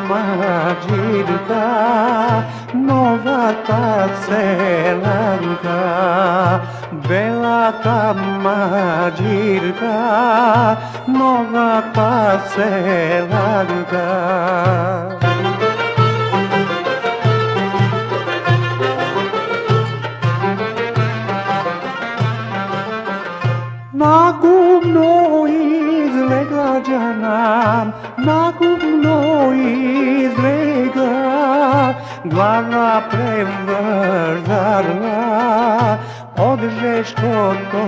mađirka, nova ta selanka, bela ta mađirka, nova ta selanka. Na gumno izlegla džanam, na gumno izlegla, glava prevrzala, od žeško to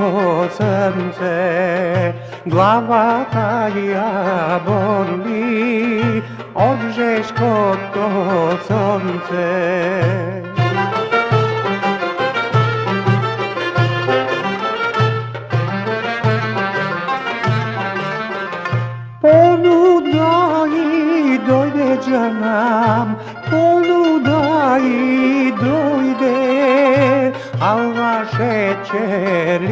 srce, glava ta ja boli, od žeško to srce. Ponuda i dojde džanam, ponuda i dojde, alva šećerija,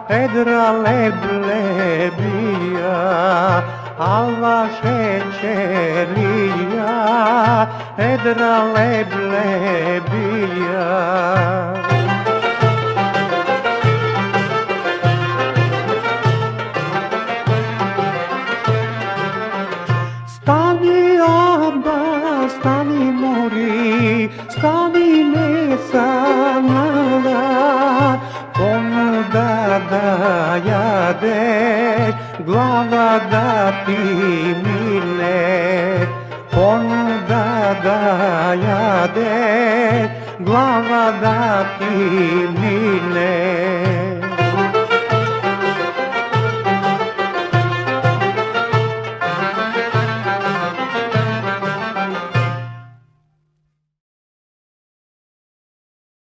edra leblebija, alva šećerija, edra leblebija. Stani Abba, stani mori, stani nesanala, ponuda da jadeš, glava da ti mine, ponuda da jadeš, glava da ti mine.